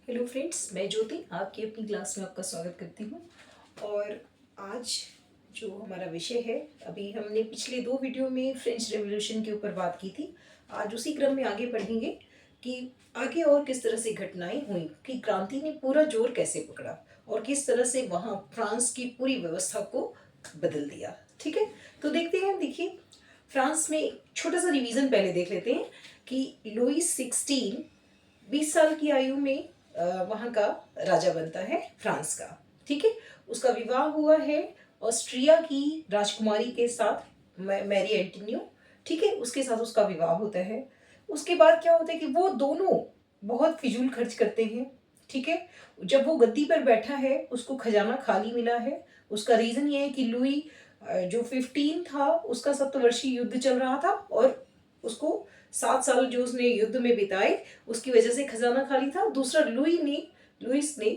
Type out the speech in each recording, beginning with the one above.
Hello friends, मैं ज्योति आपकी अपनी क्लास में आपका स्वागत करती हूँ। और आज जो हमारा विषय है, अभी हमने पिछले दो वीडियो में फ्रेंच रेवोल्यूशन के ऊपर बात की थी। आज उसी क्रम में आगे बढ़ेंगे कि आगे और किस तरह से घटनाएं हुई कि क्रांति ने पूरा जोर कैसे पकड़ा और किस तरह से वहाँ फ्रांस की पूरी व्यवस्था को बदल दिया। ठीक है, तो देखते हैं। देखिए, फ्रांस में एक छोटा सा रिवीजन पहले देख लेते हैं कि लुईस 16 20 साल की आयु में वहाँ का राजा बनता है फ्रांस का। ठीक है, उसका विवाह हुआ है ऑस्ट्रिया की राजकुमारी के साथ, मैरी एंटोनियो। ठीक है, उसके साथ उसका विवाह होता है। उसके बाद क्या होता है कि वो दोनों बहुत फिजूल खर्च करते हैं। ठीक है, जब वो गद्दी पर बैठा है उसको खजाना खाली मिला है। उसका रीज़न ये है कि लुई जो 15 था, उसका सप्तवर्षीय युद्ध चल रहा था और उसको 7 साल जो उसने युद्ध में बिताए उसकी वजह से खजाना खाली था। दूसरा, लुइस ने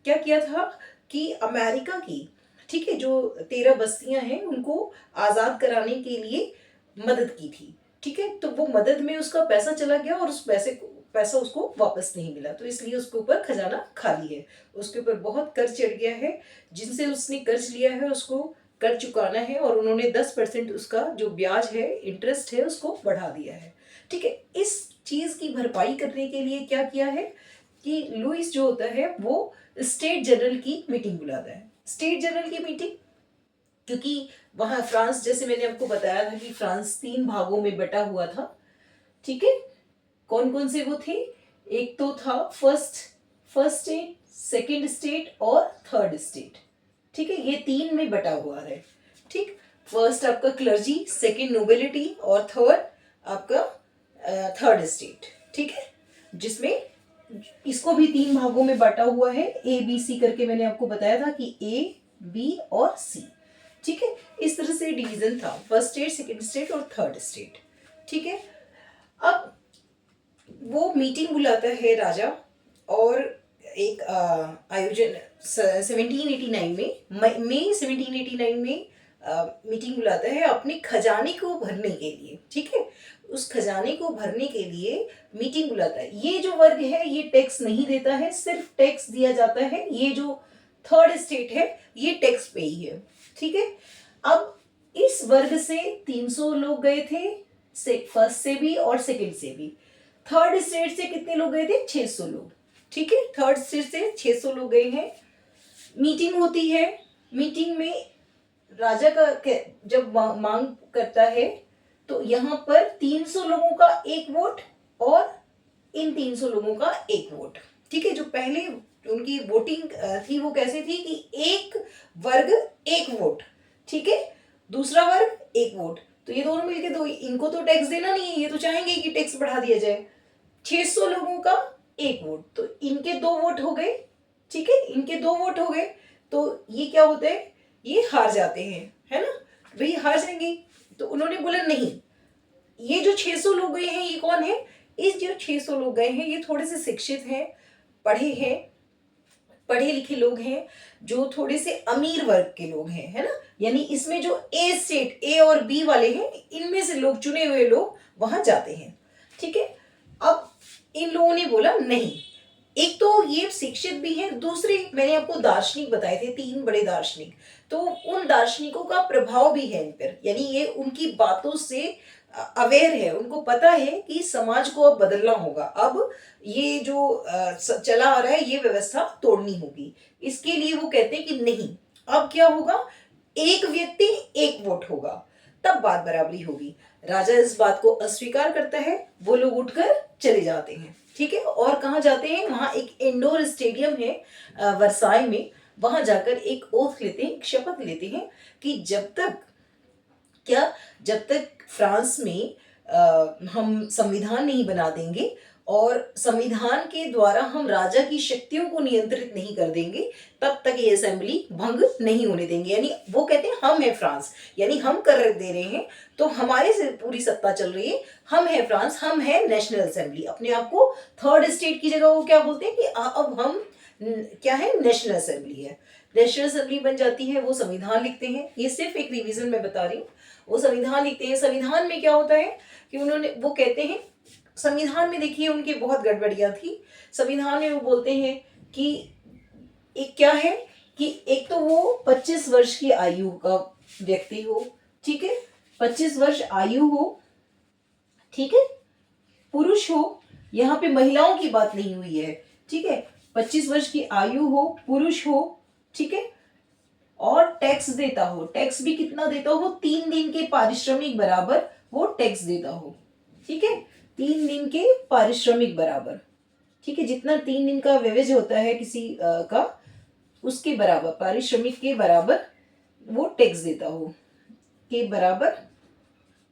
क्या किया था कि अमेरिका की, ठीक है, जो 13 बस्तियां हैं उनको आज़ाद कराने के लिए मदद की थी। ठीक है, तो वो मदद में उसका पैसा चला गया और उस पैसा उसको वापस नहीं मिला, तो इसलिए उसके ऊपर खजाना खाली है। उसके ऊपर बहुत कर्ज चढ़ गया है। जिनसे उसने कर्ज लिया है उसको कर चुकाना है और उन्होंने 10% उसका जो ब्याज है, इंटरेस्ट है, उसको बढ़ा दिया है। ठीक है, इस चीज की भरपाई करने के लिए क्या किया है कि लुइस जो होता है वो स्टेट जनरल की मीटिंग बुलाता है। स्टेट जनरल की मीटिंग, क्योंकि वहां फ्रांस, जैसे मैंने आपको बताया था कि फ्रांस 3 भागों में बटा हुआ था। ठीक है, कौन कौन से वो थे? एक तो था फर्स्ट स्टेट, सेकंड स्टेट और थर्ड स्टेट। ठीक है, ये 3 में बटा हुआ है। ठीक, फर्स्ट आपका क्लर्जी, सेकंड नोबिलिटी और थर्ड आपका थर्ड स्टेट। ठीक है, जिसमें इसको भी 3 भागों में बांटा हुआ है, ए बी सी करके मैंने आपको बताया था कि ए बी और सी। ठीक है, इस तरह से डिवीजन था, फर्स्ट स्टेट, सेकंड स्टेट और थर्ड स्टेट। ठीक है, अब वो मीटिंग बुलाता है राजा और एक आयोजन 1789 में, मई 1789 में मीटिंग बुलाता है अपने खजाने को भरने के लिए। ठीक है, उस खजाने को भरने के लिए मीटिंग बुलाता है। ये जो वर्ग है ये टैक्स नहीं देता है, सिर्फ टैक्स दिया जाता है। ये जो थर्ड स्टेट है ये टैक्स पे ही है। ठीक है, अब इस वर्ग से 300 लोग गए थे, फर्स्ट से भी और सेकंड से भी। थर्ड स्टेट से कितने लोग गए थे? 600 लोग। ठीक है, थर्ड स्टेट से 600 लोग गए हैं। मीटिंग होती है। मीटिंग में राजा का जब मांग करता है तो यहाँ पर 300 लोगों का एक वोट और इन 300 लोगों का एक वोट। ठीक है, जो पहले उनकी वोटिंग थी वो कैसे थी कि एक वर्ग एक वोट। ठीक है, दूसरा वर्ग एक वोट। तो ये दोनों मिलके, दो, इनको तो टैक्स देना नहीं है, ये तो चाहेंगे कि टैक्स बढ़ा दिया जाए। 600 लोगों का एक वोट, तो इनके 2 वोट हो गए। ठीक है, इनके 2 वोट हो गए, तो ये क्या होता है, ये हार जाते हैं, है ना, भाई हार जाएंगे। तो उन्होंने बोला नहीं, ये जो 600 लोग गए हैं ये कौन है? इस जो 600 लोग गए हैं ये थोड़े से शिक्षित हैं, पढ़े हैं, पढ़े लिखे लोग हैं, जो थोड़े से अमीर वर्ग के लोग हैं, है ना। यानी इसमें जो ए स्टेट, ए और बी वाले हैं, इनमें से लोग, चुने हुए लोग वहां जाते हैं। ठीक है, अब इन लोगों ने बोला नहीं। एक तो ये शिक्षित भी हैं, दूसरे मैंने आपको दार्शनिक बताए थे, 3 बड़े दार्शनिक, तो उन दार्शनिकों का प्रभाव भी है इन पर। यानी ये उनकी बातों से अवेयर है, उनको पता है कि समाज को अब बदलना होगा, अब ये जो चला आ रहा है ये व्यवस्था तोड़नी होगी। इसके लिए वो कहते हैं कि नहीं, अब क्या होगा, एक व्यक्ति एक वोट होगा, तब बात बराबरी होगी। राजा इस बात को अस्वीकार करता है, वो लोग उठकर चले जाते हैं। ठीक है, और कहाँ जाते हैं? वहां एक इंडोर स्टेडियम है वर्साई में, वहां जाकर एक ओथ लेते हैं, एक शपथ लेते हैं कि जब तक, क्या, जब तक फ्रांस में हम संविधान नहीं बना देंगे और संविधान के द्वारा हम राजा की शक्तियों को नियंत्रित नहीं कर देंगे, तब तक ये असेंबली भंग नहीं होने देंगे। यानी वो कहते हैं हम है फ्रांस, यानी हम कर दे रहे हैं, तो हमारे से पूरी सत्ता चल रही है, हम है फ्रांस, हम है नेशनल असेंबली। अपने आप को थर्ड स्टेट की जगह वो क्या बोलते हैं कि अब हम क्या है, नेशनल असेंबली है। नेशनल असेंबली बन जाती है, वो संविधान लिखते हैं। ये सिर्फ एक रिवीजन में बता रही हूँ। वो संविधान लिखते हैं। संविधान में क्या होता है कि उन्होंने, वो कहते हैं संविधान में देखिए उनकी बहुत गड़बड़ियां थी। संविधान में वो बोलते हैं कि एक क्या है कि एक तो वो 25 वर्ष की आयु का व्यक्ति हो, ठीक है, 25 वर्ष आयु हो, ठीक है, पुरुष हो, यहाँ पे महिलाओं की बात नहीं हुई है, ठीक है, 25 वर्ष की आयु हो, पुरुष हो, ठीक है, और टैक्स देता हो। टैक्स भी कितना देता हो? 3 दिन के पारिश्रमिक बराबर वो टैक्स देता हो, ठीक है, 3 दिन के पारिश्रमिक बराबर, ठीक है, जितना 3 दिन का व्यवज होता है किसी का, उसके बराबर, पारिश्रमिक के बराबर वो टैक्स देता हो, के बराबर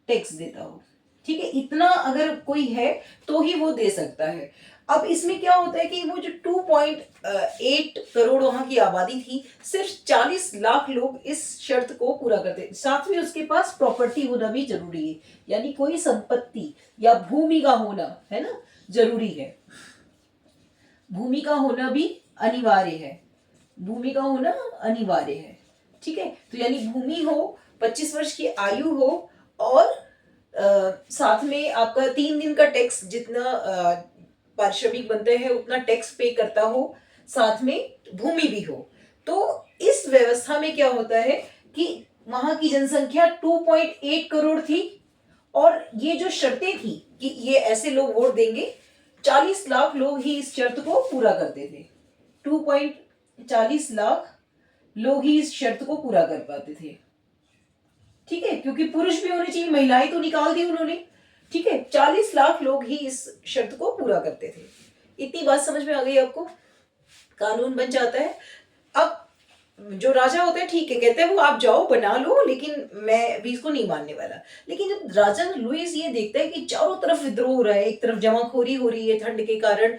टैक्स देता हो, ठीक है, इतना अगर कोई है तो ही वो दे सकता है। अब इसमें क्या होता है कि वो जो 2.8 करोड़ वहां की आबादी थी, सिर्फ 40 लाख लोग इस शर्त को पूरा करते। साथ में उसके पास प्रॉपर्टी होना भी जरूरी है, यानी कोई संपत्ति या भूमि का होना, है ना, जरूरी है। भूमि का होना भी अनिवार्य है, भूमि का होना अनिवार्य है, ठीक है। तो यानी भूमि हो, 25 वर्ष की आयु हो, और साथ में आपका 3 दिन का टैक्स, जितना पारिश्रमिक बनते हैं उतना टैक्स पे करता हो, साथ में भूमि भी हो। तो इस व्यवस्था में क्या होता है कि वहां की जनसंख्या 2.8 करोड़ थी, और ये जो शर्तें थी कि ये ऐसे लोग वोट देंगे, 40 लाख लोग ही इस शर्त को पूरा करते थे। 2.40 लाख लोग ही इस शर्त को पूरा कर पाते थे, ठीक है, क्योंकि पुरुष भी होने चाहिए, महिलाएं तो निकाल दी उन्होंने, ठीक है, 40 लाख लोग ही इस शर्त को पूरा करते थे। इतनी बात समझ में आ गई आपको? कानून बन जाता है। अब जो राजा होते हैं, ठीक है, कहते हैं वो आप जाओ बना लो, लेकिन मैं भी इसको नहीं मानने वाला। लेकिन जब राजा लुईस ये देखता है कि चारों तरफ विद्रोह हो रहा है, एक तरफ जमाखोरी हो रही है, ठंड के कारण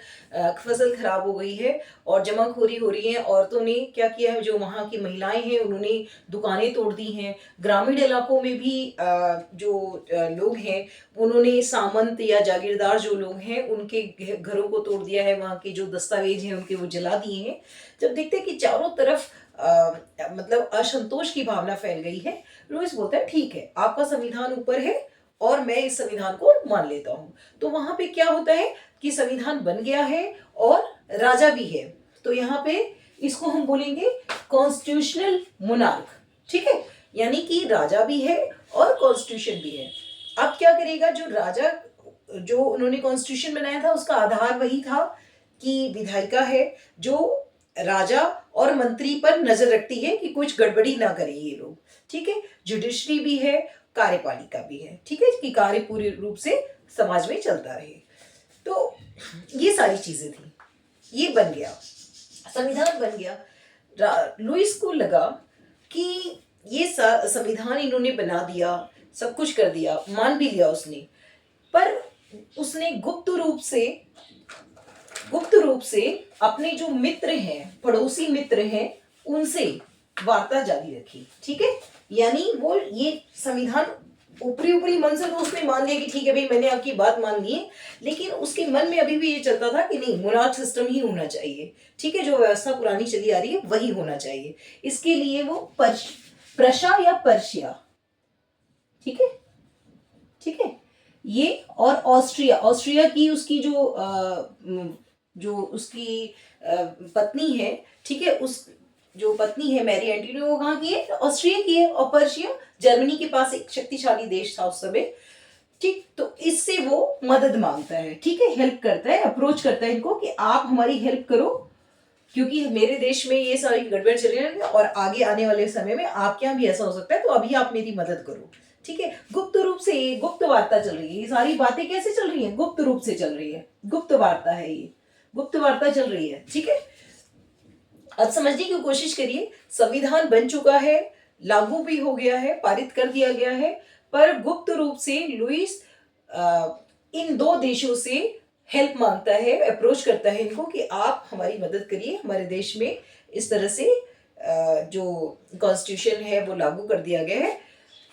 फसल खराब हो गई है और जमाखोरी हो रही है, औरतों ने क्या किया है, जो वहाँ की महिलाएं हैं उन्होंने दुकानें तोड़ दी हैं, ग्रामीण इलाकों में भी जो लोग हैं उन्होंने, सामंत या जागीरदार जो लोग हैं, उनके घरों को तोड़ दिया है, वहाँ के जो दस्तावेज हैं उनके वो जला दिए हैं। जब देखते हैं कि चारों तरफ मतलब असंतोष की भावना फैल गई है, लुईस बोलता है ठीक है, आपका संविधान ऊपर है और मैं इस संविधान को मान लेता हूं। तो वहां पे क्या होता है कि संविधान बन गया है और राजा भी है, तो यहाँ पे इसको हम बोलेंगे कॉन्स्टिट्यूशनल मोनार्क, ठीक है, यानी कि राजा भी है और कॉन्स्टिट्यूशन भी है। अब क्या करेगा, जो राजा, जो उन्होंने कॉन्स्टिट्यूशन बनाया था उसका आधार वही था कि विधायिका है जो राजा और मंत्री पर नजर रखती है कि कुछ गड़बड़ी ना करें ये लोग, ठीक है, जुडिशरी भी है, कार्यपालिका भी है, ठीक है, कि कार्य पूरे रूप से समाज में चलता रहे। तो ये सारी चीजें थी, ये बन गया, संविधान बन गया। लुईस को लगा कि ये संविधान इन्होंने बना दिया, सब कुछ कर दिया, मान भी लिया उसने, पर उसने गुप्त रूप से अपने जो मित्र हैं, पड़ोसी मित्र हैं, उनसे वार्ता जारी रखी, ठीक है, यानी वो ये संविधान ऊपरी मन से तो उसने मान लिया कि ठीक है भाई मैंने आपकी बात मान ली है, लेकिन उसके मन में अभी भी ये चलता था कि नहीं, मोनार्क सिस्टम ही होना चाहिए, ठीक है, जो व्यवस्था पुरानी चली आ रही है वही होना चाहिए। इसके लिए वो प्रशा या पर्शिया, ठीक है, ठीक है, ये, और ऑस्ट्रिया की उसकी जो उसकी पत्नी है, ठीक है, उस जो पत्नी है मैरी एंटोनी, वो कहाँ की है, ऑस्ट्रिया की है, और पर्शिया जर्मनी के पास एक शक्तिशाली देश था उस समय, ठीक, तो इससे वो मदद मांगता है, ठीक है, हेल्प करता है, अप्रोच करता है इनको कि आप हमारी हेल्प करो, क्योंकि मेरे देश में ये सारी गड़बड़ चल रही है और आगे आने वाले समय में आपके यहाँ भी ऐसा हो सकता है, तो अभी आप मेरी मदद करो, ठीक है। गुप्त रूप से ये गुप्त वार्ता चल रही है, ये सारी बातें कैसे चल रही है, गुप्त रूप से चल रही है, गुप्त वार्ता है, ये गुप्त वार्ता चल रही है, ठीक है। अब समझने की कोशिश करिए, संविधान बन चुका है, लागू भी हो गया है, पारित कर दिया गया है, पर गुप्त रूप से लुईस इन दो देशों से हेल्प मांगता है, अप्रोच करता है इनको कि आप हमारी मदद करिए, हमारे देश में इस तरह से जो कॉन्स्टिट्यूशन है वो लागू कर दिया गया है।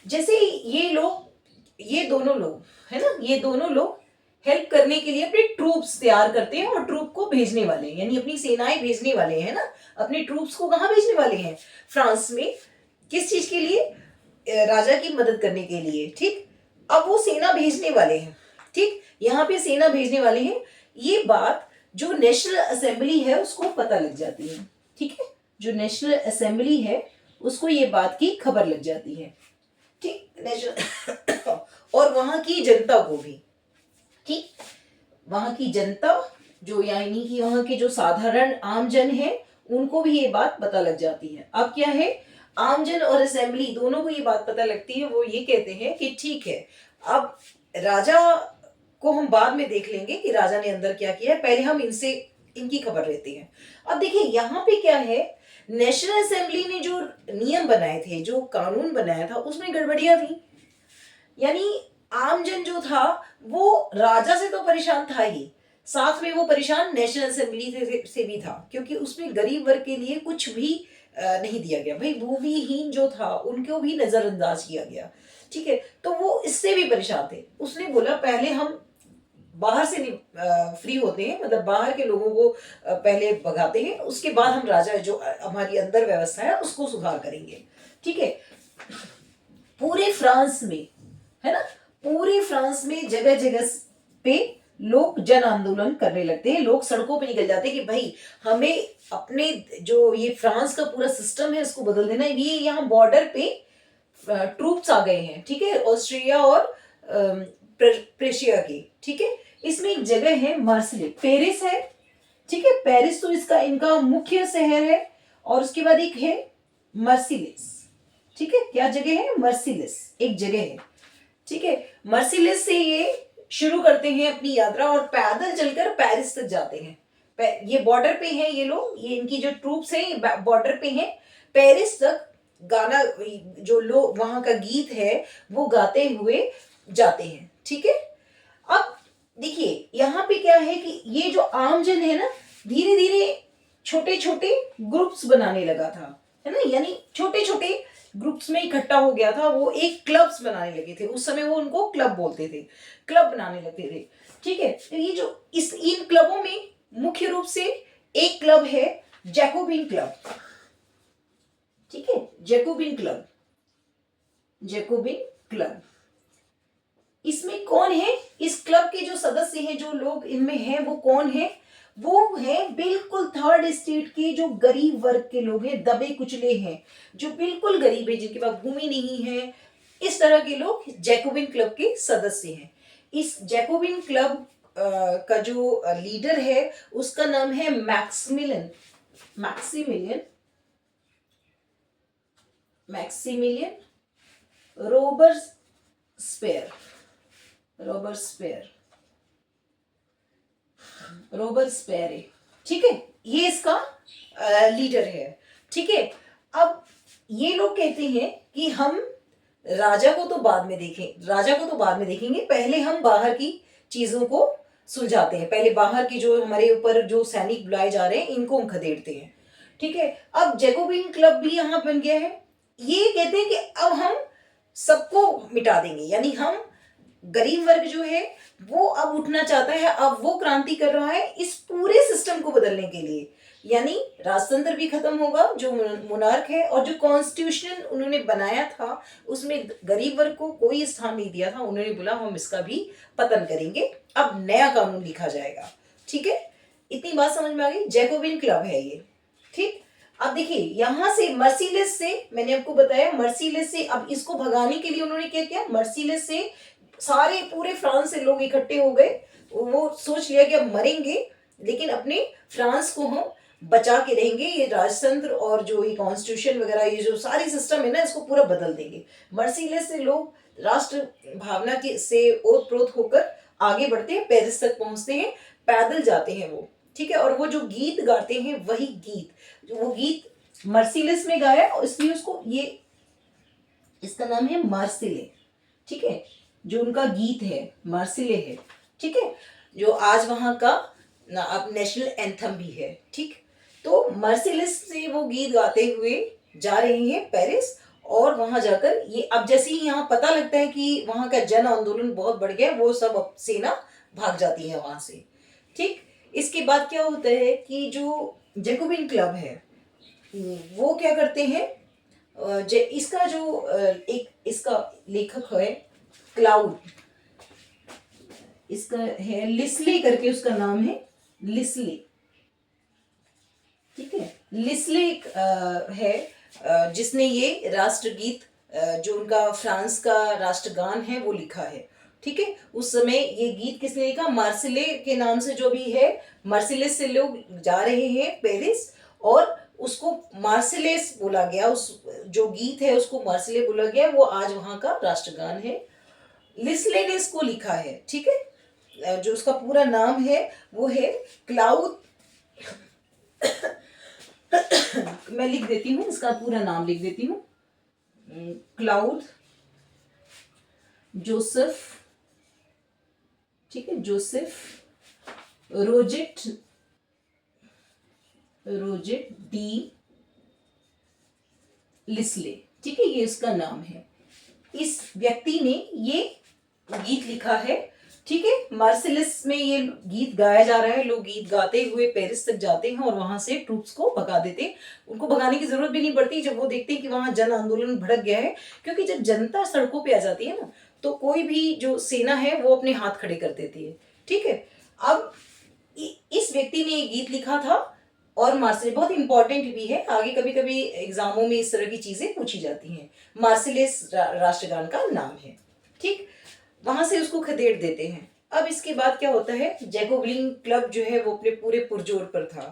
जैसे ये दोनों लोग है ना, ये दोनों लोग हेल्प करने के लिए अपने ट्रूप्स तैयार करते हैं और ट्रूप को भेजने वाले हैं, यानी अपनी सेनाएं भेजने वाले हैं ना, अपने ट्रूप्स को कहाँ भेजने वाले हैं, फ्रांस में, किस चीज के लिए, राजा की मदद करने के लिए, ठीक। अब वो सेना भेजने वाले हैं, ठीक, यहाँ पे सेना भेजने वाले हैं, ये बात जो नेशनल असेंबली है उसको पता लग जाती है। ठीक है, जो नेशनल असेंबली है उसको ये बात की खबर लग जाती है। ठीक, नेशनल और वहां की जनता को भी, ठीक, वहां की जनता जो यानी कि वहां के जो साधारण आमजन है उनको भी ये बात पता लग जाती है। अब क्या है, आमजन और असेंबली दोनों को ये बात पता लगती है। वो ये कहते हैं कि ठीक है, अब राजा को हम बाद में देख लेंगे कि राजा ने अंदर क्या किया है, पहले हम इनसे इनकी खबर लेते हैं। अब देखिए यहाँ पे क्या है, नेशनल असेंबली ने जो नियम बनाए थे, जो कानून बनाया था, उसमें गड़बड़ियां थी। यानी आमजन जो था वो राजा से तो परेशान था ही, साथ में वो परेशान नेशनल असेंबली से भी था, क्योंकि उसमें गरीब वर्ग के लिए कुछ भी नहीं दिया गया। भाई भूमिहीन जो था उनको भी नजरअंदाज किया गया। ठीक है, तो वो इससे भी परेशान थे। उसने बोला पहले हम बाहर से नहीं फ्री होते हैं, मतलब बाहर के लोगों को पहले भगाते हैं, उसके बाद हम राजा जो हमारी अंदर व्यवस्था है उसको सुधार करेंगे। ठीक है, पूरे फ्रांस में, है ना, पूरे फ्रांस में जगह जगह पे लोग जन आंदोलन करने लगते हैं, लोग सड़कों पे निकल जाते हैं कि भाई हमें अपने जो ये फ्रांस का पूरा सिस्टम है उसको बदल देना है। ये यहाँ बॉर्डर पे ट्रूप्स आ गए हैं, ठीक है, ऑस्ट्रिया और प्रेशिया की। ठीक है, इसमें एक जगह है मार्सिले, पेरिस है। ठीक है, पेरिस तो इसका इनका मुख्य शहर है, और उसके बाद एक है मर्सिलिस। ठीक है, क्या जगह है, मर्सिलिस एक जगह है। ठीक है, मर्सिलिस से ये शुरू करते हैं अपनी यात्रा और पैदल चलकर पेरिस तक जाते हैं। ये बॉर्डर पे हैं ये लोग, ये इनकी जो ट्रूप्स हैं बॉर्डर पे हैं। पेरिस तक गाना, जो लोग वहां का गीत है वो गाते हुए जाते हैं। ठीक है, अब देखिए यहाँ पे क्या है कि ये जो आमजन है ना, धीरे धीरे छोटे छोटे ग्रुप्स बनाने लगा था, है ना, यानी छोटे छोटे ग्रुप्स में इकट्ठा हो गया था। वो एक क्लब्स बनाने लगे थे, उस समय वो उनको क्लब बोलते थे, क्लब बनाने लगते थे। ठीक है, तो ये जो इन क्लबों में मुख्य रूप से एक क्लब है जैकोबिन क्लब। ठीक है, जैकोबिन क्लब, जैकोबिन क्लब। इसमें कौन है, इस क्लब के जो सदस्य हैं, जो लोग इनमें हैं, वो कौन है, वो है बिल्कुल थर्ड स्टेट के जो गरीब वर्ग के लोग हैं, दबे कुचले हैं, जो बिल्कुल गरीब है, जिनके पास भूमि नहीं है, इस तरह के लोग जैकोबिन क्लब के सदस्य हैं। इस जैकोबिन क्लब का जो लीडर है उसका नाम है मैक्सिमिलियन, मैक्सिमिलियन, मैक्सिमिलियन रोबर्सपेयर, रोबर्सपेयर, रोबर्सपेयर। ठीक है, ये इसका लीडर है। ठीक है, अब ये लोग कहते हैं कि हम राजा को तो बाद में देखें, राजा को तो बाद में देखेंगे, पहले हम बाहर की चीजों को सुलझाते हैं, पहले बाहर की जो हमारे ऊपर जो सैनिक बुलाए जा रहे हैं इनको हम खदेड़ते हैं। ठीक है, अब जैकोबिन क्लब भी यहाँ बन गया है। ये कहते हैं कि अब हम सबको मिटा देंगे, यानी हम गरीब वर्ग जो है वो अब उठना चाहता है, अब वो क्रांति कर रहा है इस पूरे सिस्टम को बदलने के लिए। यानी राजतंत्र भी खत्म होगा, जो मोनार्क है, और जो कॉन्स्टिट्यूशन उन्होंने बनाया था उसमें गरीब वर्ग को कोई स्थान नहीं दिया था। उन्होंने बोला हम इसका भी पतन करेंगे, अब नया कानून लिखा जाएगा। ठीक है, इतनी बात समझ में आ गई, जैकोबिन क्लब है ये। ठीक, अब देखिए यहां से मर्सिलेस से, मैंने आपको बताया मर्सिलेस से, अब इसको भगाने के लिए उन्होंने क्या किया, मर्सिलेस से सारे पूरे फ्रांस से लोग इकट्ठे हो गए। वो सोच लिया कि अब मरेंगे लेकिन अपने फ्रांस को हम बचा के रहेंगे, ये राजतंत्र और जो ये कॉन्स्टिट्यूशन वगैरह ये जो सारी सिस्टम है ना इसको पूरा बदल देंगे। मर्सिलेस से लोग राष्ट्र भावना के से ओतप्रोत होकर आगे बढ़ते हैं, पेरिस तक पहुंचते हैं, पैदल जाते हैं वो। ठीक है, और वो जो गीत गाते हैं वही गीत, जो वो गीत मर्सिलेस में गाया, इसलिए उसको ये इसका नाम है मार्सिले। ठीक है, जो उनका गीत है मार्सिले है। ठीक है, जो आज वहां का अब नेशनल एंथम भी है। ठीक, तो मार्सिलेस से वो गीत गाते हुए जा रहे हैं पेरिस, और वहां जाकर ये अब जैसे ही यहाँ पता लगता है कि वहां का जन आंदोलन बहुत बढ़ गया, वो सब अब सेना भाग जाती है वहां से। ठीक, इसके बाद क्या होता है कि जो जैकोबिन क्लब है वो क्या करते हैं, इसका जो एक इसका लेखक है क्लाउड, इसका है लिस्ले करके, उसका नाम है लिस्ले। ठीक है, लिस्ले एक है जिसने ये राष्ट्रगीत जो उनका फ्रांस का राष्ट्रगान है वो लिखा है। ठीक है, उस समय ये गीत किसने लिखा? मार्सिले के नाम से जो भी है, मार्सिलेस से लोग जा रहे हैं पेरिस और उसको मार्सिलेस बोला गया, उस जो गीत है उसको मार्सिले बोला गया, वो आज वहाँ का राष्ट्रगान है। लिस्ले ने इसको लिखा है। ठीक है, जो उसका पूरा नाम है वो है क्लाउद मैं लिख देती हूँ, इसका पूरा नाम लिख देती हूँ, क्लाउद जोसेफ। ठीक है, जोसेफ रोजेट डी लिस्ले। ठीक है, ये इसका नाम है। इस व्यक्ति ने ये गीत लिखा है। ठीक है, मार्सिलिस में ये गीत गाया जा रहा है, लोग गीत गाते हुए पेरिस तक जाते हैं और वहां से ट्रूप्स को भगा देते हैं। उनको भगाने की जरूरत भी नहीं पड़ती जब वो देखते हैं कि वहां जन आंदोलन भड़क गया है, क्योंकि जब जनता सड़कों पे आ जाती है ना, तो कोई भी जो सेना है वो अपने हाथ खड़े कर देती है। ठीक है, अब इस व्यक्ति ने ये गीत लिखा था और मार्सिले बहुत इंपॉर्टेंट भी है, आगे कभी कभी एग्जामों में इस तरह की चीजें पूछी जाती हैं। मार्सिलेस राष्ट्रगान का नाम है। ठीक, वहां से उसको खदेड़ देते हैं। अब इसके बाद क्या होता है, जैकोबिन क्लब जो है वो अपने पूरे पुरजोर पर था।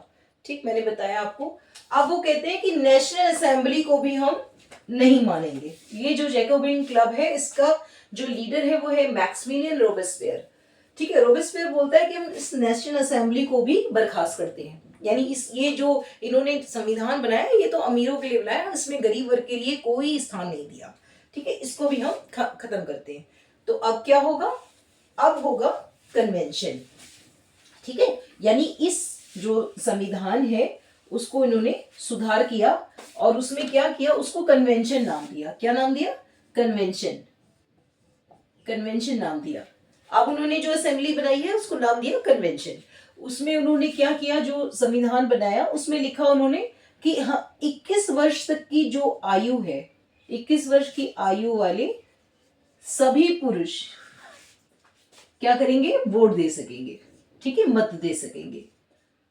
ठीक, मैंने बताया आपको। अब वो कहते हैं कि नेशनल असेंबली को भी हम नहीं मानेंगे। ये जो जैकोबिन क्लब है, इसका जो लीडर है वो है मैक्सिमिलियन रोबेस्पियर। ठीक है, रोबेस्पियर बोलता है कि हम इस नेशनल असेंबली को भी बर्खास्त करते हैं, यानी इस ये जो इन्होंने संविधान बनाया ये तो अमीरों के लिए बनाया, इसमें गरीब वर्ग के लिए कोई स्थान नहीं दिया। ठीक है, इसको भी हम खत्म करते हैं। तो अब क्या होगा? अब होगा कन्वेंशन। ठीक है, यानी इस जो संविधान है उसको इन्होंने सुधार किया और उसमें क्या किया, उसको कन्वेंशन नाम दिया। क्या नाम दिया? कन्वेंशन। कन्वेंशन नाम दिया। अब उन्होंने जो असेंबली बनाई है उसको नाम दिया कन्वेंशन। उसमें उन्होंने क्या किया, जो संविधान बनाया उसमें लिखा उन्होंने कि हाँ 21 वर्ष तक की जो आयु है, 21 वर्ष की आयु वाले सभी पुरुष क्या करेंगे? वोट दे सकेंगे। ठीक है, मत दे सकेंगे।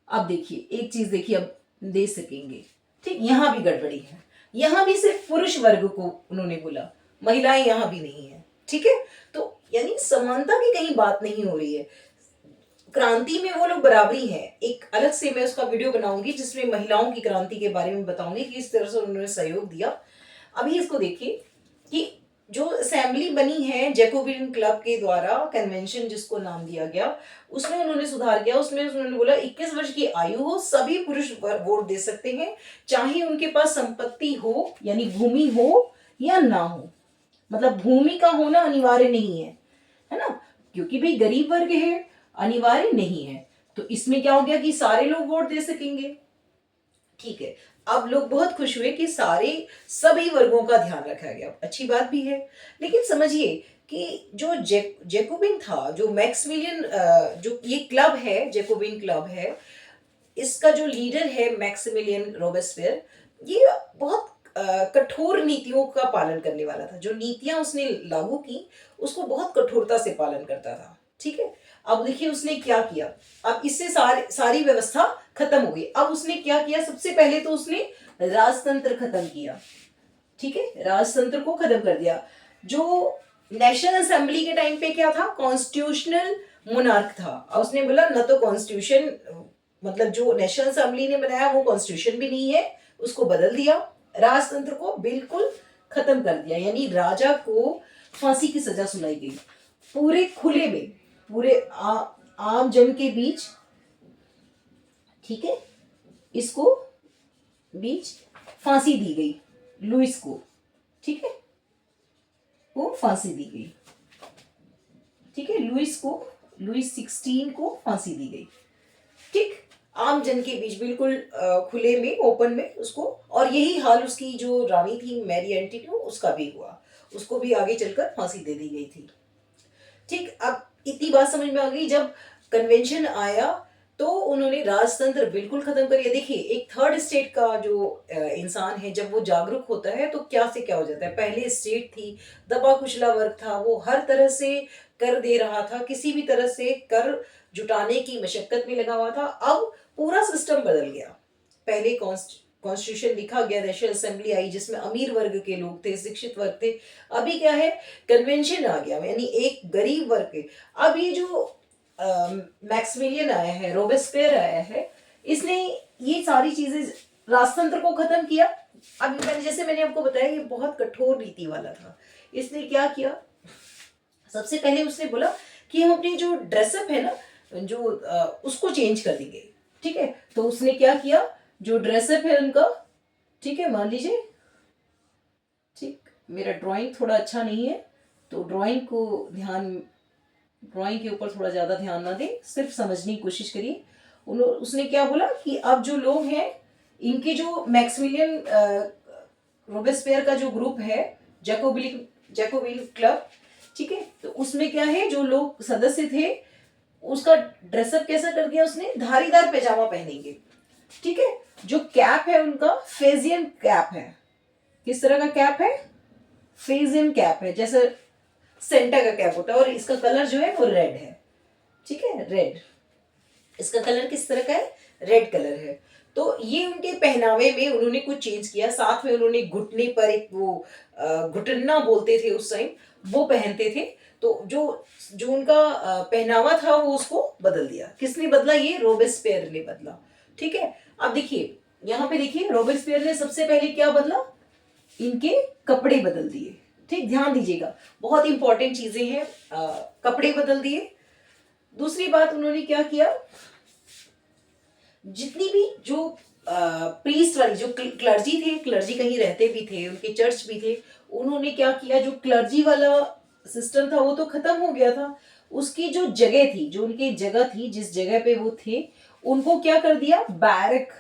अब देखिए एक चीज देखिए, अब दे सकेंगे। ठीक, यहां भी गड़बड़ी है, यहां भी सिर्फ पुरुष वर्ग को उन्होंने बोला, महिलाएं यहां भी नहीं है। ठीक है, तो यानी समानता की कहीं बात नहीं हो रही है। क्रांति में वो लोग बराबरी हैं। एक अलग से मैं उसका वीडियो बनाऊंगी जिसमें महिलाओं की क्रांति के बारे में बताऊंगी कि इस तरह से उन्होंने सहयोग दिया। अभी इसको देखिए कि जो असेंबली बनी है जैकोबिन क्लब के द्वारा, कन्वेंशन जिसको नाम दिया गया, उसमें उन्होंने सुधार किया। उसमें उन्होंने बोला 21 वर्ष की आयु हो, सभी पुरुष वोट दे सकते हैं, चाहे उनके पास संपत्ति हो यानी भूमि हो या ना हो। मतलब भूमि का होना अनिवार्य नहीं है ना, क्योंकि भाई गरीब वर्ग है, अनिवार्य नहीं है। तो इसमें क्या हो गया कि सारे लोग वोट दे सकेंगे। ठीक है, अब लोग बहुत खुश हुए कि सभी वर्गों का ध्यान रखा गया, अच्छी बात भी है। लेकिन समझिए कि जो जैकोबिन था, जो मैक्सिमिलियन जो ये क्लब है, जैकोबिन क्लब है, इसका जो लीडर है मैक्सिमिलियन रोबेस्पियर, ये बहुत कठोर नीतियों का पालन करने वाला था। जो नीतियां उसने लागू की उसको बहुत कठोरता से पालन करता था। ठीक है, अब देखिए उसने क्या किया। अब इससे सारी व्यवस्था खत्म हो गई। अब उसने क्या किया, सबसे पहले तो उसने राजतंत्र खत्म किया। ठीक है, राजतंत्र को खत्म कर दिया। जो नेशनल असेंबली के टाइम पे क्या था, कॉन्स्टिट्यूशनल मोनार्क था। और उसने बोला न तो कॉन्स्टिट्यूशन, मतलब जो नेशनल असेंबली ने बनाया वो कॉन्स्टिट्यूशन भी नहीं है, उसको बदल दिया, राजतंत्र को बिल्कुल खत्म कर दिया। यानी राजा को फांसी की सजा सुनाई गई, पूरे खुले में, पूरे आम जन के बीच। ठीक है, इसको बीच फांसी दी गई लुइस को। ठीक है, वो फांसी दी गई। ठीक है, लुइस 16 को फांसी दी गई। ठीक, आम जन के बीच बिल्कुल खुले में, ओपन में उसको। और यही हाल उसकी जो रानी थी मैरी एंटिट्यूड, उसका भी हुआ, उसको भी आगे चलकर फांसी दे दी गई थी। ठीक, अब इतनी बात समझ में आ गई। जब कन्वेंशन आया तो उन्होंने राजतंत्र बिल्कुल खत्म कर दिया। देखिए एक थर्ड स्टेट का जो इंसान है, जब वो जागरूक होता है तो क्या से क्या हो जाता है। पहले स्टेट थी, दबा कुचला वर्ग था, वो हर तरह से कर दे रहा था, किसी भी तरह से कर जुटाने की मशक्कत में लगा हुआ था। अब पूरा सिस्टम बदल गया। पहले कॉन्स्टिट्यूशन लिखा गया, नेशनल असेंबली आई जिसमें अमीर वर्ग के लोग थे, शिक्षित वर्ग थे। अभी क्या है, कन्वेंशन आ गया, यानी एक गरीब वर्ग के। अब ये जो मैक्सिमिलियन आया है, रोबेस्पियर आया है, इसने ये सारी चीजें, राजतंत्र को खत्म किया। अब मैंने आपको बताया ये बहुत कठोर नीति वाला था। इसने क्या किया, सबसे पहले उसने बोला कि हम अपनी जो ड्रेसअप है ना, जो उसको चेंज कर देंगे। ठीक है, तो उसने क्या किया, जो ड्रेसअप है उनका, ठीक है, मान लीजिए, ठीक, मेरा ड्राइंग थोड़ा अच्छा नहीं है तो ड्राइंग के ऊपर थोड़ा ज़्यादा ध्यान ना दें, सिर्फ समझने की कोशिश करिए। उसने क्या बोला कि अब जो लोग हैं, इनके जो मैक्सिमिलियन रोबेस्पियर का जो ग्रुप है, जैकोबिन क्लब, ठीक है, तो उसमें क्या है, जो लोग सदस्य थे उसका ड्रेसअप कैसा कर दिया उसने, धारीदार पैजामा पहनेंगे। ठीक है, जो कैप है उनका फेजियन कैप है। किस तरह का कैप है, फेजियन कैप है, जैसे सेंटा का कैप होता है, और इसका कलर जो है वो रेड है। ठीक है, रेड, इसका कलर किस तरह का है, रेड कलर है। तो ये उनके पहनावे में उन्होंने कुछ चेंज किया। साथ में उन्होंने घुटने पर एक वो घुटना बोलते थे उस टाइम, वो पहनते थे। तो जो जो उनका पहनावा था वो उसको बदल दिया। किसने बदला, ये रोबेस्पियर ने बदला। ठीक है, अब देखिए, यहाँ पे देखिए, रोबेस्पियर ने सबसे पहले क्या बदला, इनके कपड़े बदल दिए। ठीक, ध्यान दीजिएगा, बहुत इंपॉर्टेंट चीजें हैं। कपड़े बदल दिए। दूसरी बात उन्होंने क्या किया, जितनी भी जो प्रीस्ट वाली जो क्लर्जी थे, क्लर्जी कहीं रहते भी थे, उनके चर्च भी थे, उन्होंने क्या किया, जो क्लर्जी वाला सिस्टम था वो तो खत्म हो गया था। उसकी जो जगह थी, जो उनकी जगह थी, जिस जगह पे वो थे, उनको क्या कर दिया, बैरक,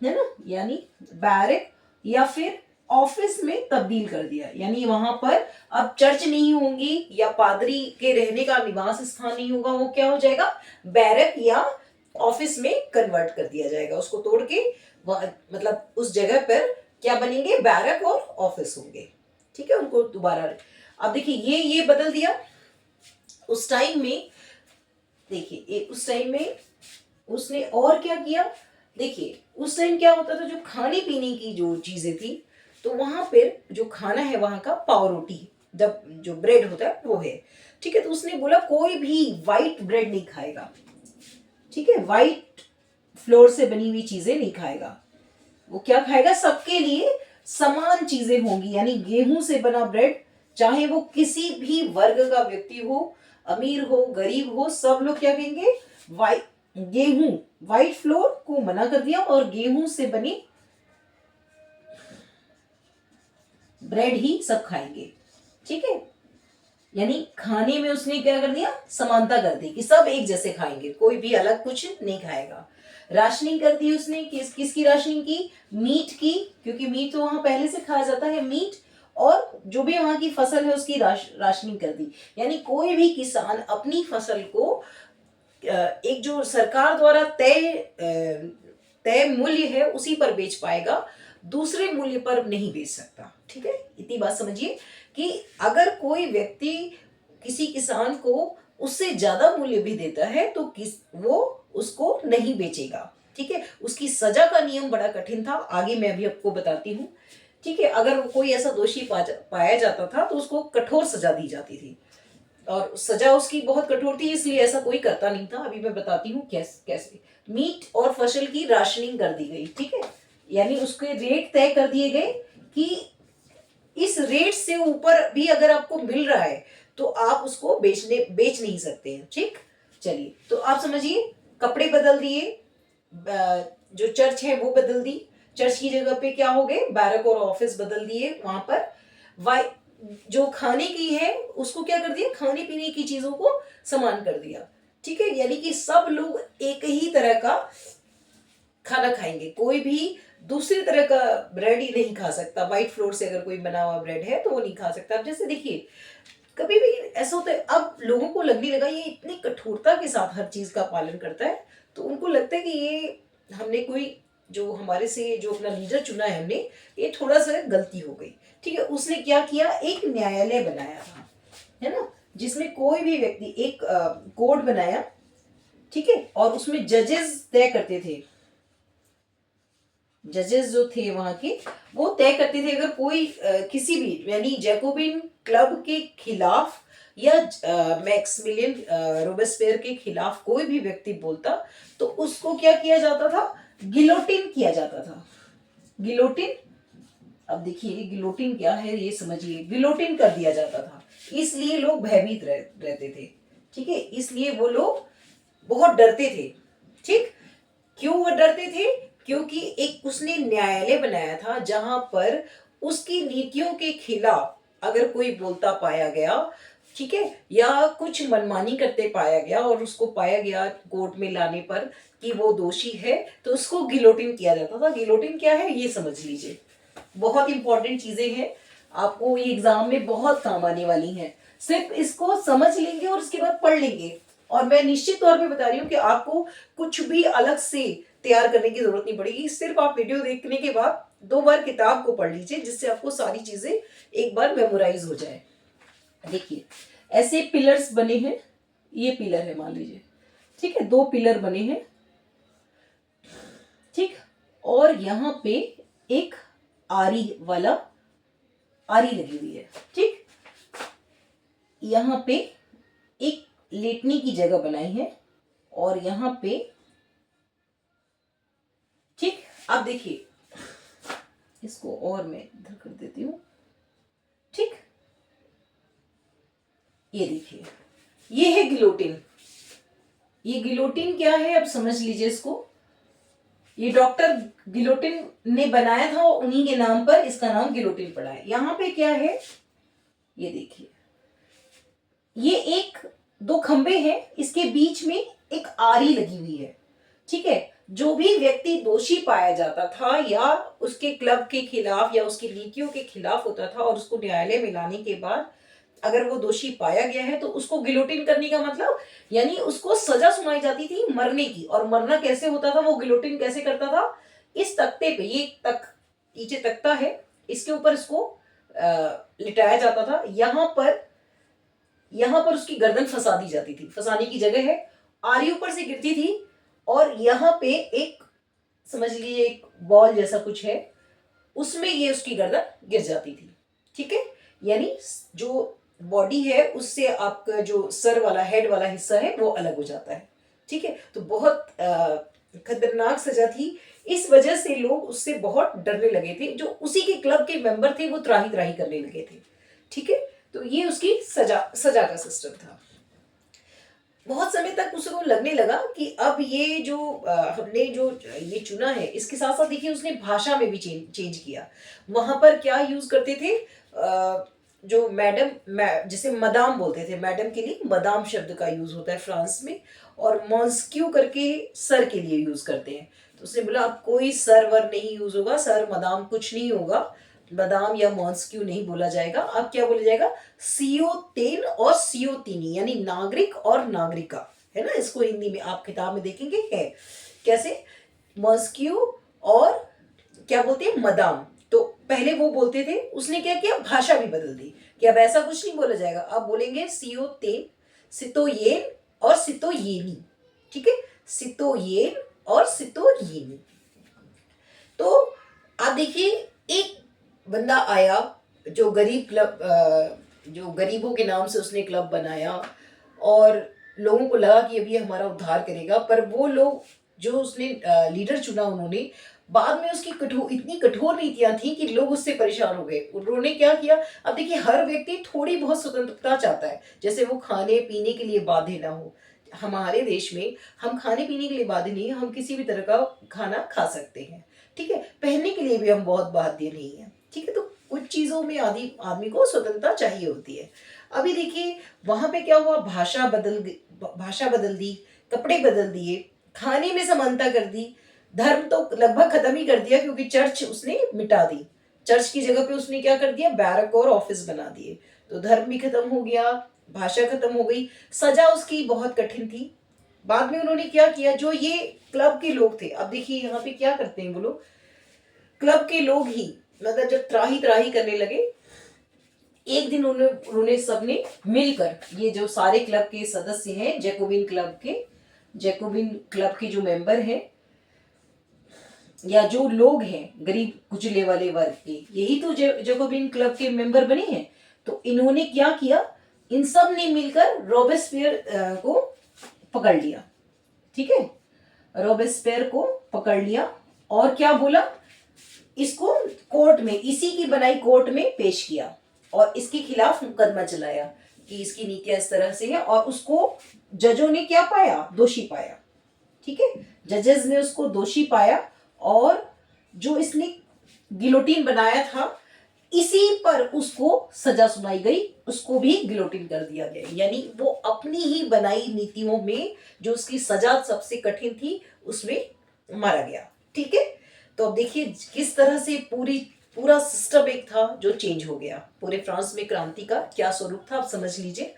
है ना, यानी बैरक या फिर ऑफिस में तब्दील कर दिया। यानी वहां पर अब चर्च नहीं होंगी या पादरी के रहने का निवास स्थान नहीं होगा, वो क्या हो जाएगा, बैरक या ऑफिस में कन्वर्ट कर दिया जाएगा। उसको तोड़ के मतलब उस जगह पर क्या बनेंगे, बैरक और ऑफिस होंगे। ठीक है, उनको दोबारा, अब देखिए ये बदल दिया। उस टाइम में देखिए, उस टाइम में उसने और क्या किया, देखिए उस टाइम क्या होता था, जो खाने पीने की जो चीजें थी, तो वहां पर जो खाना है वहां का पाव रोटी, जब जो ब्रेड होता है वो है। ठीक है, तो उसने बोला कोई भी वाइट ब्रेड नहीं खाएगा। ठीक है, वाइट फ्लोर से बनी हुई चीजें नहीं खाएगा। वो क्या खाएगा, सबके लिए समान चीजें होंगी, यानी गेहूं से बना ब्रेड, चाहे वो किसी भी वर्ग का व्यक्ति हो, अमीर हो, गरीब हो, सब लोग क्या कहेंगे, गेहूं, व्हाइट फ्लोर को मना कर दिया और गेहूं से बनी ब्रेड ही सब खाएंगे। ठीक है, यानी खाने में उसने क्या कर दिया, समानता कर दी कि सब एक जैसे खाएंगे, कोई भी अलग कुछ नहीं खाएगा। राशनिंग कर दी उसने, किसकी राशनिंग की, मीट की, क्योंकि मीट तो वहां पहले से खाया जाता है, मीट, और जो भी वहां की फसल है उसकी राशनिंग कर दी। यानी कोई भी किसान अपनी फसल को एक जो सरकार द्वारा तय मूल्य है उसी पर बेच पाएगा, दूसरे मूल्य पर नहीं बेच सकता। ठीक है, इतनी बात समझिए कि अगर कोई व्यक्ति किसी किसान को उससे ज्यादा मूल्य भी देता है तो वो उसको नहीं बेचेगा। ठीक है, उसकी सजा का नियम बड़ा कठिन था, आगे मैं भी आपको बताती हूँ। ठीक है, अगर कोई ऐसा दोषी पाया जाता था तो उसको कठोर सजा दी जाती थी, और सजा उसकी बहुत कठोर थी, इसलिए ऐसा कोई करता नहीं था। अभी मैं बताती हूँ कैसे मीट और फसल की राशनिंग कर दी गई। ठीक है, यानी उसके रेट तय कर दिए गए कि इस रेट से ऊपर भी अगर आपको मिल रहा है तो आप उसको बेच नहीं सकते हैं। ठीक, चलिए, तो आप समझिए, कपड़े बदल दिए, जो चर्च है वो बदल दी, चर्च की जगह पे क्या हो गए, बैरक और ऑफिस बदल दिए। वहां पर जो खाने की है उसको क्या कर दिया, खाने पीने की चीजों को समान कर दिया। ठीक है, यानी कि सब लोग एक ही तरह का खाना खाएंगे, कोई भी दूसरी तरह का ब्रेड ही नहीं खा सकता। व्हाइट फ्लोर से अगर कोई बना हुआ ब्रेड है तो वो नहीं खा सकता। अब जैसे देखिए, कभी भी ऐसा होता है, अब लोगों को लगने लगा ये इतनी कठोरता के साथ हर चीज का पालन करता है, तो उनको लगता है कि ये हमने कोई जो हमारे से जो अपना लीडर चुना है हमने, ये थोड़ा सा गलती हो गई। ठीक है, उसने क्या किया, एक न्यायालय बनाया था, है ना, जिसमें कोई भी व्यक्ति एक कोड बनाया, ठीक है, और उसमें जजेस तय करते थे, जजेस जो थे वहां के, वो तय करते थे अगर कोई किसी भी यानी जैकोबिन क्लब के खिलाफ या मैक्सिमिलियन रोबेस्पियर के खिलाफ कोई भी व्यक्ति बोलता तो उसको क्या किया जाता था, गिलोटिन किया जाता था। गिलोटिन, अब देखिए गिलोटिन क्या है ये समझिए, गिलोटिन कर दिया जाता था। इसलिए लोग भयभीत रहते थे, ठीक है, इसलिए वो लोग बहुत डरते थे। ठीक, क्यों वो डरते थे? क्योंकि एक उसने न्यायालय बनाया था जहां पर उसकी नीतियों के खिलाफ अगर कोई बोलता पाया गया, ठीक है, या कुछ मनमानी करते पाया गया और उसको पाया गया कोर्ट में लाने पर कि वो दोषी है, तो उसको गिलोटिन किया जाता था। गिलोटिन क्या है ये समझ लीजिए, बहुत इंपॉर्टेंट चीजें हैं, आपको ये एग्जाम में बहुत काम आने वाली हैं। सिर्फ इसको समझ लेंगे और उसके बाद पढ़ लेंगे, और मैं निश्चित तौर पे बता रही हूँ कि आपको कुछ भी अलग से तैयार करने की जरूरत नहीं पड़ेगी। सिर्फ आप वीडियो देखने के बाद 2 बार किताब को पढ़ लीजिए, जिससे आपको सारी चीजें एक बार मेमोराइज हो जाए। देखिए ऐसे पिलर्स बने हैं, ये पिलर है मान लीजिए, ठीक है, 2 पिलर बने हैं, ठीक, और यहां पे एक आरी वाला, आरी लगी हुई है, ठीक, यहां पे एक लेटने की जगह बनाई है और यहां पे, ठीक, अब देखिए इसको और मैं इधर कर देती हूं, ठीक, ये देखिए ये है गिलोटिन। ये गिलोटिन क्या है अब समझ लीजिए इसको, ये डॉक्टर गिलोटिन ने बनाया था और उन्हीं के नाम पर इसका नाम गिलोटिन पड़ा है। यहां पे क्या है ये देखिए, ये एक 2 खंबे हैं, इसके बीच में एक आरी लगी हुई है, ठीक है। जो भी व्यक्ति दोषी पाया जाता था या उसके क्लब के खिलाफ या उसकी नीतियों के खिलाफ होता था और उसको न्यायालय में लाने के बाद अगर वो दोषी पाया गया है तो उसको गिलोटिन करने का मतलब यानी उसको सजा सुनाई जाती थी मरने की। और मरना कैसे होता था, वो गिलोटिन कैसे करता था, इस तख्ते पे, ये तक नीचे तख्ता है, इसके ऊपर इसको लिटाया जाता था। यहां पर उसकी गर्दन फंसा दी जाती थी, फंसाने की जगह है, आरी ऊपर से गिरती थी और यहाँ पे एक समझ लीजिए एक बॉल जैसा कुछ है, उसमें ये उसकी गर्दन गिर जाती थी, ठीक है। यानी जो बॉडी है उससे आपका जो सर वाला हेड वाला हिस्सा है वो अलग हो जाता है, ठीक है। तो बहुत खतरनाक सजा थी, इस वजह से लोग उससे बहुत डरने लगे थे। जो उसी के क्लब के मेंबर थे वो त्राही त्राही करने लगे थे, ठीक है। तो ये उसकी सजा सजा का सिस्टम था। बहुत समय तक उसको लगने लगा कि अब ये जो हमने जो ये चुना है, इसके साथ साथ देखिए उसने भाषा में भी चेंज किया। वहां पर क्या यूज करते थे, जो मैडम, जिसे मदाम बोलते थे, मैडम के लिए मदाम शब्द का यूज होता है फ्रांस में, और मॉन्स्क्यू करके सर के लिए यूज करते हैं। तो उसने बोला अब कोई सर वर नहीं यूज होगा, सर मदाम कुछ नहीं होगा, बादाम या मॉन्स्क्यू नहीं बोला जाएगा। अब क्या बोला जाएगा, सियोतेन और सियोतिनी, यानी नागरिक और नागरिका, है ना। इसको हिंदी में आप किताब में देखेंगे है कैसे, मॉन्स्क्यू और क्या बोलते हैं मदाम। तो पहले वो बोलते थे, उसने क्या किया, भाषा भी बदल दी कि अब ऐसा कुछ नहीं बोला जाएगा, अब बोलेंगे सियोतेन, सितोयेन और सितोयेनी, ठीक है, सितोयेन और सितोयेनी। तो आप देखिए एक बंदा आया जो गरीब क्लब, जो गरीबों के नाम से उसने क्लब बनाया और लोगों को लगा कि अभी ये हमारा उद्धार करेगा, पर वो लोग जो उसने लीडर चुना उन्होंने, बाद में उसकी इतनी कठोर नीतियां थी कि लोग उससे परेशान हो गए। उन्होंने क्या किया, अब देखिए हर व्यक्ति थोड़ी बहुत स्वतंत्रता चाहता है, जैसे वो खाने पीने के लिए बाध्य ना हो। हमारे देश में हम खाने पीने के लिए बाध्य नहीं है, हम किसी भी तरह का खाना खा सकते हैं, ठीक है। पहनने के लिए भी हम बहुत बाध्य नहीं है, ठीक है। तो कुछ चीजों में आदमी को स्वतंत्रता चाहिए होती है। अभी देखिए वहां पे क्या हुआ, भाषा बदल दी, कपड़े बदल दिए, खाने में समानता कर दी, धर्म तो लगभग खत्म ही कर दिया क्योंकि चर्च उसने मिटा दी। चर्च की जगह पे उसने क्या कर दिया, बैरक और ऑफिस बना दिए। तो धर्म भी खत्म हो गया, भाषा खत्म हो गई, सजा उसकी बहुत कठिन थी। बाद में उन्होंने क्या किया, जो ये क्लब के लोग थे, अब देखिए यहाँ पे क्या करते हैं वो लोग, क्लब के लोग ही मतलब जब त्राही त्राही करने लगे, एक दिन उन्होंने सबने मिलकर, ये जो सारे क्लब के सदस्य हैं, जैकोबिन क्लब के जो मेंबर हैं या जो लोग हैं गरीब कुचले वाले वर्ग के, यही तो जैकोबिन क्लब के मेंबर बने हैं। तो इन्होंने क्या किया, इन सब ने मिलकर रॉबेस्पियर को पकड़ लिया। ठीक है, रॉबेस्पियर को पकड़ लिया और क्या बोला, इसको कोर्ट में, इसी की बनाई कोर्ट में पेश किया और इसके खिलाफ मुकदमा चलाया कि इसकी नीतियां इस तरह से है, और उसको जजों ने क्या पाया, दोषी पाया। ठीक है, जजेस ने उसको दोषी पाया और जो इसने गिलोटिन बनाया था इसी पर उसको सजा सुनाई गई, उसको भी गिलोटिन कर दिया गया। यानी वो अपनी ही बनाई नीतियों में जो उसकी सजा सबसे कठिन थी उसमें मारा गया। ठीक है, तो अब देखिए किस तरह से पूरा सिस्टम एक था जो चेंज हो गया। पूरे फ्रांस में क्रांति का क्या स्वरूप था, आप समझ लीजिए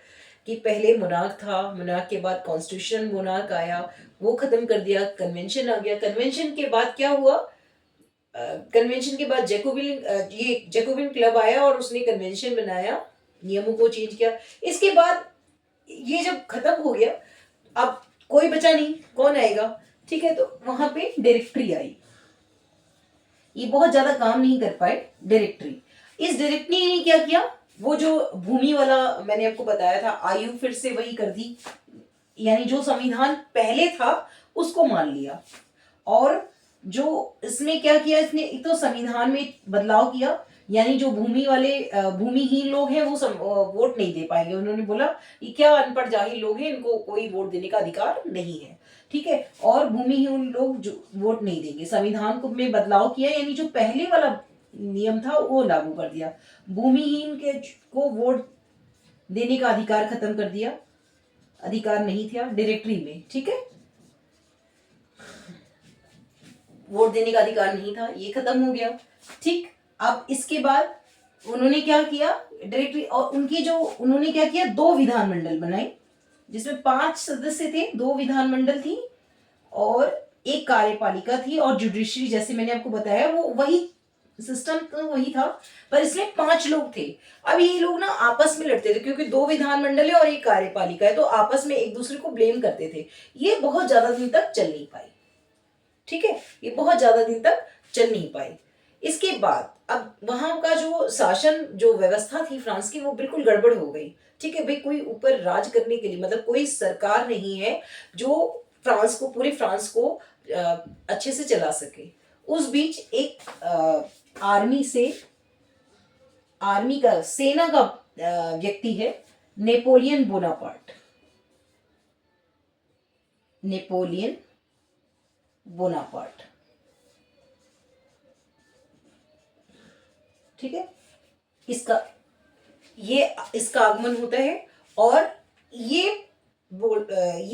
कि पहले मोनार्क था, मोनार्क के बाद कॉन्स्टिट्यूशन मोनार्क आया, वो खत्म कर दिया, कन्वेंशन आ गया। कन्वेंशन के बाद क्या हुआ, कन्वेंशन के बाद जैकोबिन क्लब आया और उसने कन्वेंशन बनाया, नियमों को चेंज किया। इसके बाद ये जब खत्म हो गया, अब कोई बचा नहीं, कौन आएगा। ठीक है, तो वहां पे डायरेक्टरी आई, ये बहुत ज्यादा काम नहीं कर पाए डायरेक्टरी। इस डायरेक्टरी ने क्या किया, वो जो भूमि वाला मैंने आपको बताया था, आयु फिर से वही कर दी, यानी जो संविधान पहले था उसको मान लिया। और जो इसने क्या किया, इसने एक तो संविधान में बदलाव किया, यानी जो भूमिहीन लोग हैं वो वोट नहीं दे पाएंगे। उन्होंने बोला ये क्या अनपढ़ जाहिल लोग हैं, इनको कोई वोट देने का अधिकार नहीं है। ठीक है, और भूमिहीन लोग जो वोट नहीं देंगे। संविधान को में बदलाव किया, यानी जो पहले वाला नियम था वो लागू कर दिया। भूमिहीन के को वोट देने का अधिकार खत्म कर दिया, अधिकार नहीं था डायरेक्टरी में। ठीक है, वोट देने का अधिकार नहीं था, ये खत्म हो गया। ठीक, अब इसके बाद उन्होंने क्या किया डायरेक्टरी, और उन्होंने क्या किया, 2 विधानमंडल बनाए जिसमें 5 सदस्य थे, 2 विधानमंडल थी और एक कार्यपालिका थी और जुडिशरी, जैसे मैंने आपको बताया वो वही सिस्टम तो वही था, पर इसमें 5 लोग थे। अब ये लोग ना आपस में लड़ते थे क्योंकि 2 विधानमंडल है और एक कार्यपालिका है, तो आपस में एक दूसरे को ब्लेम करते थे। ये बहुत ज्यादा दिन तक चल नहीं पाई। ठीक है, ये बहुत ज्यादा दिन तक चल नहीं पाई। इसके बाद अब वहां का जो शासन, जो व्यवस्था थी फ्रांस की, वो बिल्कुल गड़बड़ हो गई। ठीक है भाई, कोई ऊपर राज करने के लिए, मतलब कोई सरकार नहीं है जो पूरे फ्रांस को अच्छे से चला सके। उस बीच एक सेना का व्यक्ति है, नेपोलियन बोनापार्ट। ठीक है, इसका आगमन होता है और ये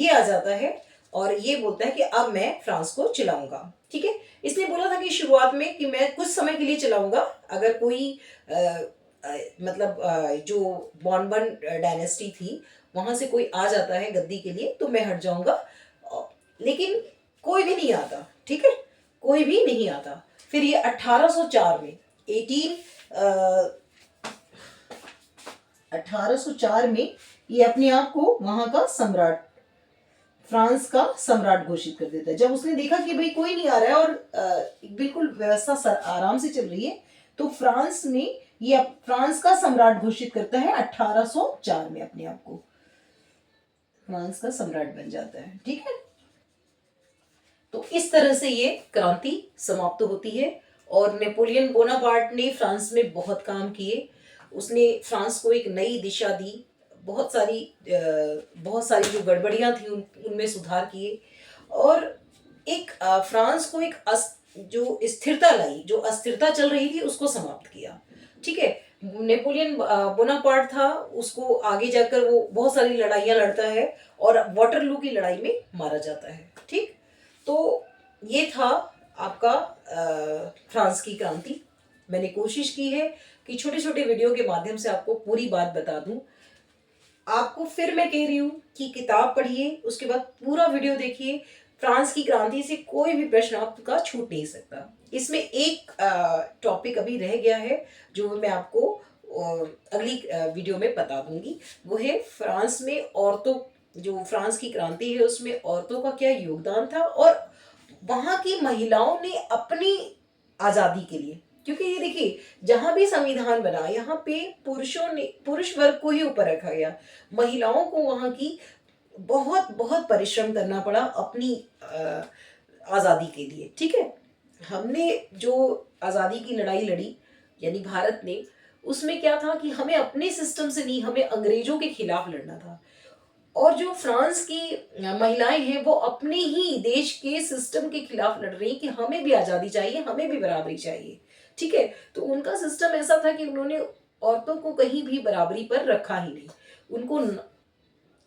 आ जाता है और ये बोलता है कि अब मैं फ्रांस को चलाऊंगा। ठीक है, इसने बोला था कि शुरुआत में कि मैं कुछ समय के लिए चलाऊंगा, अगर कोई जो बॉर्बन डायनेस्टी थी वहां से कोई आ जाता है गद्दी के लिए तो मैं हट जाऊंगा, लेकिन कोई भी नहीं आता। ठीक है, कोई भी नहीं आता। फिर ये 1804 में 1804 में ये अपने आप को वहां का सम्राट, फ्रांस का सम्राट घोषित कर देता है। जब उसने देखा कि भाई कोई नहीं आ रहा है और बिल्कुल व्यवस्था आराम से चल रही है, तो फ्रांस का सम्राट घोषित करता है 1804 में, अपने आप को फ्रांस का सम्राट बन जाता है। ठीक है, तो इस तरह से ये क्रांति समाप्त होती है। और नेपोलियन बोनापार्ट ने फ्रांस में बहुत काम किए, उसने फ्रांस को एक नई दिशा दी, बहुत सारी जो गड़बड़ियां थी उनमें सुधार किए और एक फ्रांस को एक जो स्थिरता लाई, जो अस्थिरता चल रही थी उसको समाप्त किया। ठीक है, नेपोलियन बोनापार्ट था, उसको आगे जाकर वो बहुत सारी लड़ाइयां लड़ता है और वाटरलू की लड़ाई में मारा जाता है। ठीक, तो ये था आपका फ्रांस की क्रांति। मैंने कोशिश की है कि छोटे छोटे वीडियो के माध्यम से आपको पूरी बात बता दूं। आपको फिर मैं कह रही हूँ कि किताब पढ़िए, उसके बाद पूरा वीडियो देखिए। फ्रांस की क्रांति से कोई भी प्रश्न आपका छूट नहीं सकता। इसमें एक टॉपिक अभी रह गया है जो मैं आपको अगली वीडियो में बता दूंगी। वो है फ्रांस में औरतों, जो फ्रांस की क्रांति है उसमें औरतों का क्या योगदान था, और वहां की महिलाओं ने अपनी आजादी के लिए, क्योंकि ये देखिए जहां भी संविधान बना यहाँ पे पुरुष वर्ग को ही ऊपर रखा गया, महिलाओं को वहां की बहुत बहुत परिश्रम करना पड़ा अपनी आजादी के लिए। ठीक है, हमने जो आजादी की लड़ाई लड़ी यानी भारत ने, उसमें क्या था कि हमें अपने सिस्टम से नहीं, हमें अंग्रेजों के खिलाफ लड़ना था। और जो फ्रांस की महिलाएं हैं वो अपने ही देश के सिस्टम के खिलाफ लड़ रही कि हमें भी आज़ादी चाहिए, हमें भी बराबरी चाहिए। ठीक है, तो उनका सिस्टम ऐसा था कि उन्होंने औरतों को कहीं भी बराबरी पर रखा ही नहीं। उनको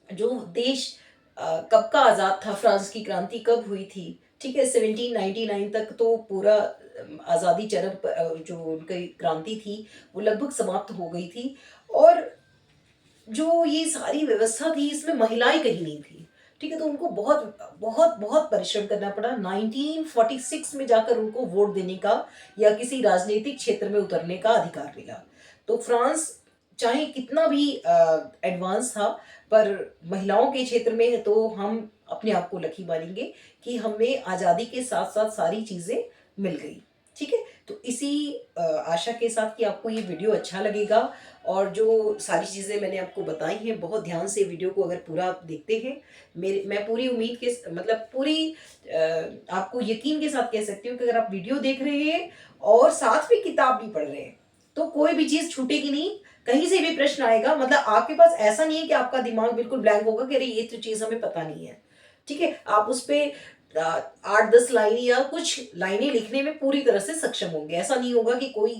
जो देश कब का आज़ाद था, फ्रांस की क्रांति कब हुई थी, ठीक है, 1799 तक तो पूरा आज़ादी चरम जो उनकी क्रांति थी वो लगभग समाप्त हो गई थी। और जो ये सारी व्यवस्था थी इसमें महिलाएं कहीं नहीं थी। ठीक है, तो उनको बहुत बहुत बहुत परिश्रम करना पड़ा। 1946 में जाकर उनको वोट देने का या किसी राजनीतिक क्षेत्र में उतरने का अधिकार मिला। तो फ्रांस चाहे कितना भी एडवांस था, पर महिलाओं के क्षेत्र में तो हम अपने आप को लकी मानेंगे कि हमें आज़ादी के साथ साथ सारी चीज़ें मिल गई। ठीक है, तो इसी आशा के साथ कि आपको ये वीडियो अच्छा लगेगा, और जो सारी चीज़ें मैंने आपको बताई हैं बहुत ध्यान से वीडियो को अगर पूरा आप देखते हैं, मैं पूरी उम्मीद के मतलब पूरी आपको यकीन के साथ कह सकती हूँ कि अगर आप वीडियो देख रहे हैं और साथ में किताब भी पढ़ रहे हैं तो कोई भी चीज़ छूटेगी नहीं। कहीं से भी प्रश्न आएगा, मतलब आपके पास ऐसा नहीं है कि आपका दिमाग बिल्कुल ब्लैंक होगा कि अरे ये तो चीज़ हमें पता नहीं है। ठीक है, आप उस पर 8-10 लाइन या कुछ लाइनें लिखने में पूरी तरह से सक्षम होंगे। ऐसा नहीं होगा कि कोई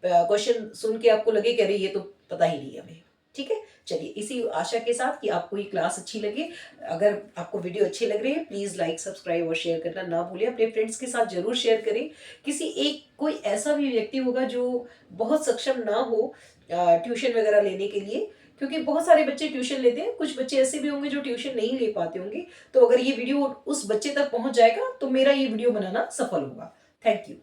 क्वेश्चन सुन के आपको लगे कि अरे ये तो पता ही नहीं हमें। ठीक है, चलिए इसी आशा के साथ कि आपको ये क्लास अच्छी लगे, अगर आपको वीडियो अच्छे लग रहे हैं प्लीज़ लाइक, सब्सक्राइब और शेयर करना ना भूलें। अपने फ्रेंड्स के साथ जरूर शेयर करें। किसी एक कोई ऐसा भी व्यक्ति होगा जो बहुत सक्षम ना हो ट्यूशन वगैरह लेने के लिए, क्योंकि बहुत सारे बच्चे ट्यूशन लेते हैं, कुछ बच्चे ऐसे भी होंगे जो ट्यूशन नहीं ले पाते होंगे। तो अगर ये वीडियो उस बच्चे तक पहुंच जाएगा तो मेरा ये वीडियो बनाना सफल होगा। Thank you.